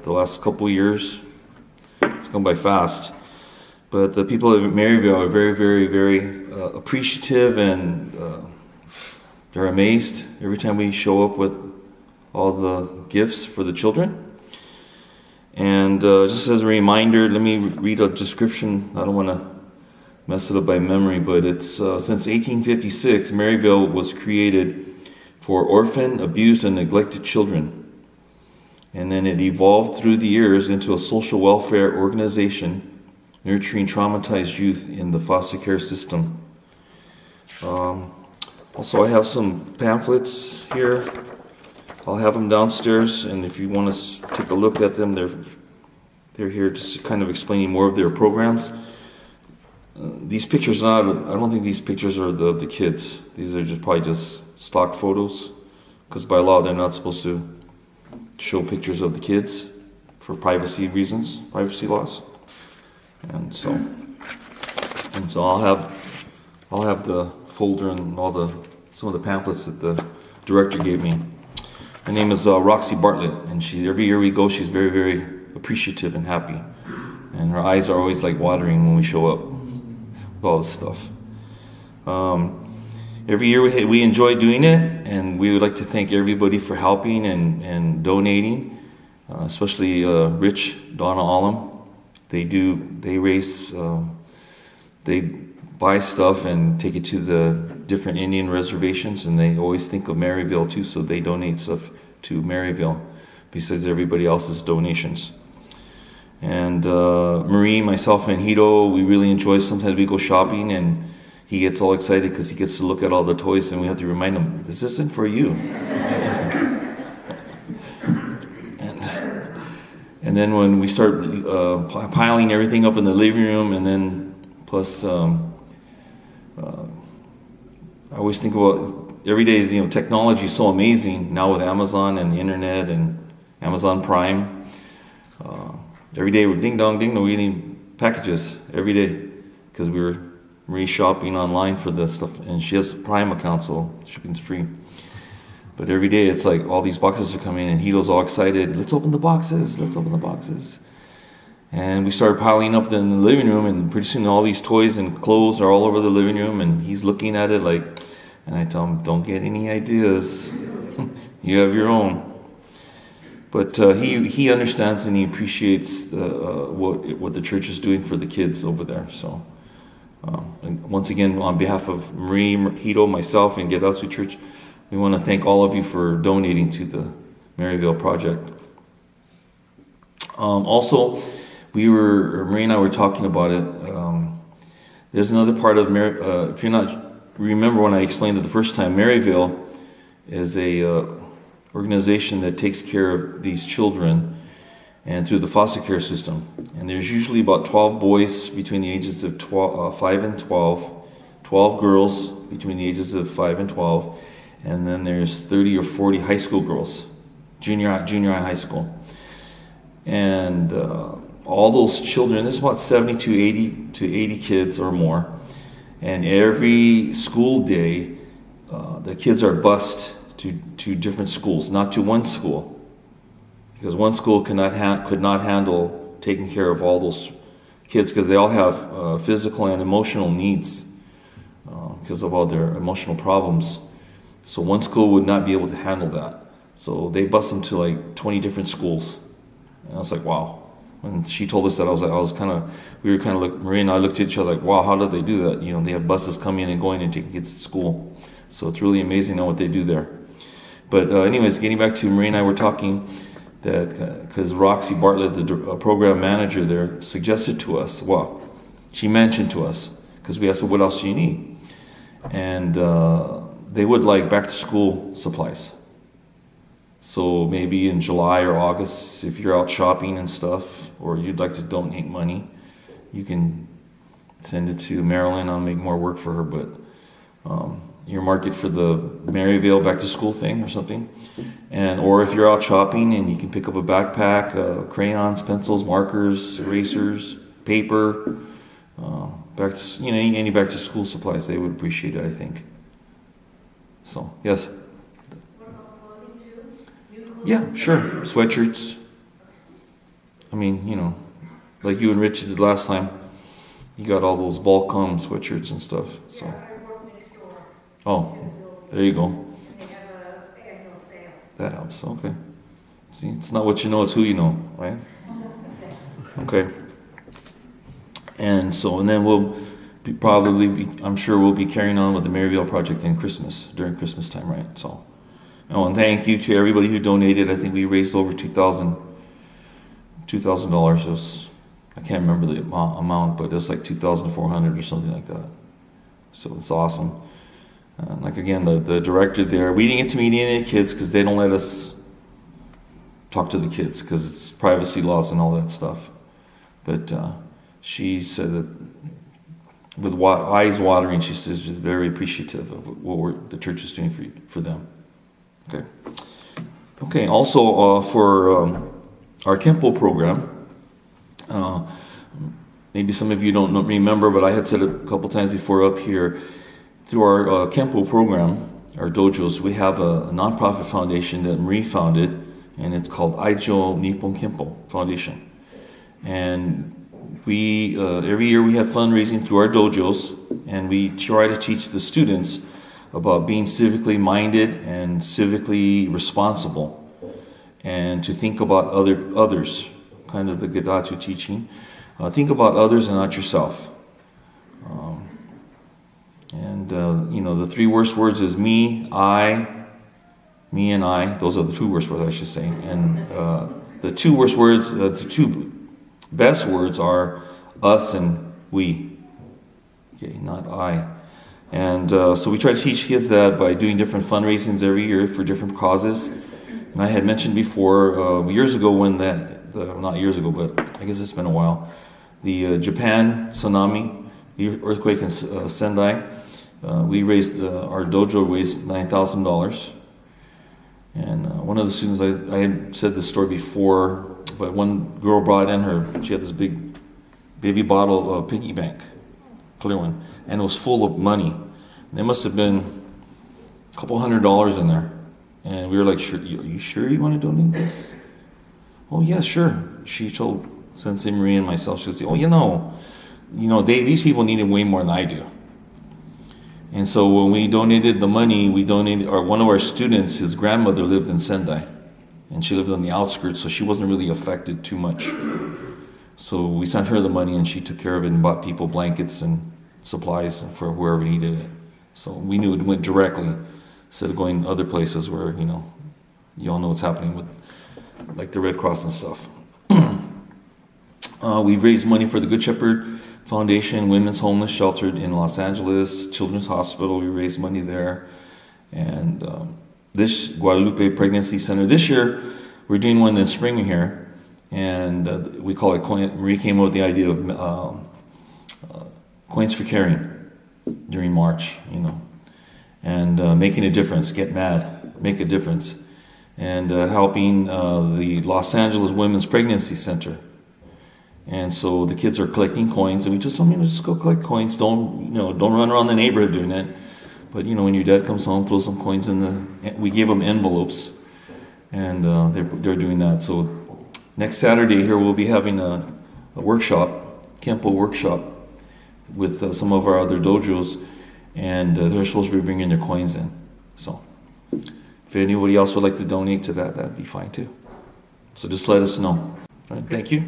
the last couple of years. It's gone by fast. But the people of Maryvale are very, very, very appreciative, and they're amazed every time we show up with all the gifts for the children. And just as a reminder, let me read a description. I don't want to mess it up by memory, but it's since 1856, Maryvale was created for orphan, abused, and neglected children. And then it evolved through the years into a social welfare organization nurturing traumatized youth in the foster care system. Also, I have some pamphlets here. I'll have them downstairs, and if you want to take a look at them, they're here just kind of explaining more of their programs. These pictures I don't think these pictures are the kids. These are probably just stock photos, because by law they're not supposed to show pictures of the kids for privacy reasons, privacy laws. And so I'll have the folder and some of the pamphlets that the director gave me. Her name is Roxy Bartlett, and every year we go, she's very, very appreciative and happy. And her eyes are always like watering when we show up with all this stuff. Every year we enjoy doing it, and we would like to thank everybody for helping and donating, especially Rich, Donna Allum. They buy stuff and take it to the different Indian reservations, and they always think of Maryvale too, so they donate stuff to Maryvale besides everybody else's donations. And Marie, myself, and Hito, we really enjoy. Sometimes we go shopping, and he gets all excited because he gets to look at all the toys, and we have to remind him, this isn't for you. And then when we start piling everything up in the living room, and then plus I always think about every day, technology is so amazing now with Amazon and the internet and Amazon Prime. Every day we're ding dong, we're getting packages every day because we're re-shopping online for the stuff, and she has a Prime account, so shipping's free. But every day it's like all these boxes are coming, and Hito's all excited. Let's open the boxes. And we started piling up in the living room, and pretty soon all these toys and clothes are all over the living room, and he's looking at it and I tell him, don't get any ideas. You have your own. But he understands and he appreciates what the church is doing for the kids over there. So and once again, on behalf of Marie, Hito, myself, and Gedatsu Church, we want to thank all of you for donating to the Maryvale Project. Also, Marie and I were talking about it. There's another part of if you're not remember when I explained it the first time, Maryvale is a organization that takes care of these children and through the foster care system. And there's usually about 12 boys between the ages of 5 and 12, 12 girls between the ages of 5 and 12, and then there's 30 or 40 high school girls, junior high school. And all those children, there's about 70 to 80 kids or more. And every school day, the kids are bused to different schools, not to one school, because one school could not handle taking care of all those kids, because they all have physical and emotional needs because of all their emotional problems. So one school would not be able to handle that. So they bus them to like 20 different schools. And I was like, wow. When she told us that, Marie and I looked at each other like, wow, how did they do that? They have buses coming in and going and taking kids to school. So it's really amazing what they do there. But anyways, getting back to Marie and I were talking that because Roxy Bartlett, the program manager there, suggested to us, she mentioned to us, because we asked her, what else do you need? And they would like back to school supplies. So maybe in July or August, if you're out shopping and stuff, or you'd like to donate money, you can send it to Marilyn. I'll make more work for her, but earmark it for the Maryvale back to school thing or something. Or if you're out shopping and you can pick up a backpack, crayons, pencils, markers, erasers, paper, any back to school supplies, they would appreciate it, I think. So, yes. What about clothing too? New clothing? Yeah, sure. Sweatshirts. I mean, like you and Rich did last time. You got all those Volcom sweatshirts and stuff. So. Yeah, I work in a store. Oh, there you go. And they have an annual sale. That helps. Okay. See, it's not what you know, it's who you know, right? Okay. And then we'll I'm sure we'll be carrying on with the Maryvale Project in Christmas, during Christmas time, right? So, and thank you to everybody who donated. I think we raised over $2,000. I can't remember the amount, but it's like $2,400 or something like that. So it's awesome. Like again, the director there, we didn't get to meet any of the kids because they don't let us talk to the kids because it's privacy laws and all that stuff. But she said that with eyes watering, she says she's very appreciative of what the church is doing for them. Okay. Also for our Kempo program, maybe some of you don't remember, but I had said it a couple times before up here. Through our Kempo program, our dojos, we have a nonprofit foundation that Marie founded, and it's called AIJO Nippon Kempo Foundation. And we every year we have fundraising through our dojos, and we try to teach the students about being civically minded and civically responsible, and to think about others, kind of the Gedatsu teaching. Think about others and not yourself. The three worst words is me, me and I. Those are the two worst words, I should say. And the two worst words, the two best words are us and we. Okay, not I. And so we try to teach kids that by doing different fundraisings every year for different causes. And I had mentioned before, years ago when not years ago, but I guess it's been a while, the Japan tsunami, the earthquake in Sendai, we raised, our dojo raised $9,000. And one of the students, I had said this story before, but one girl brought in she had this big baby bottle piggy bank, clear one, and it was full of money. There must have been a couple $100 in there. And we were like, are you sure you want to donate this? Oh yeah, sure. She told Sensei Marie and myself, she would say, these people needed way more than I do. And so when we donated the money, one of our students, his grandmother lived in Sendai, and she lived on the outskirts, so she wasn't really affected too much. So we sent her the money, and she took care of it and bought people blankets and supplies for whoever needed it. So we knew it went directly, instead of going other places where, you all know what's happening with, like the Red Cross and stuff. We've raised money for the Good Shepherd Foundation, Women's Homeless Shelter in Los Angeles, Children's Hospital, we raised money there. And this Guadalupe Pregnancy Center, this year, we're doing one in the spring here, and we call it Marie came up with the idea of Coins for Caring during March, and making a difference, get mad, make a difference, and helping the Los Angeles Women's Pregnancy Center. And so the kids are collecting coins, and we just told them, just go collect coins. Don't run around the neighborhood doing that. But when your dad comes home, throw some coins we gave them envelopes, and they're doing that. So next Saturday here we'll be having a workshop, Kempo workshop, with some of our other dojos, and they're supposed to be bringing their coins in. So if anybody else would like to donate to that, that'd be fine too. So just let us know. All right, thank you.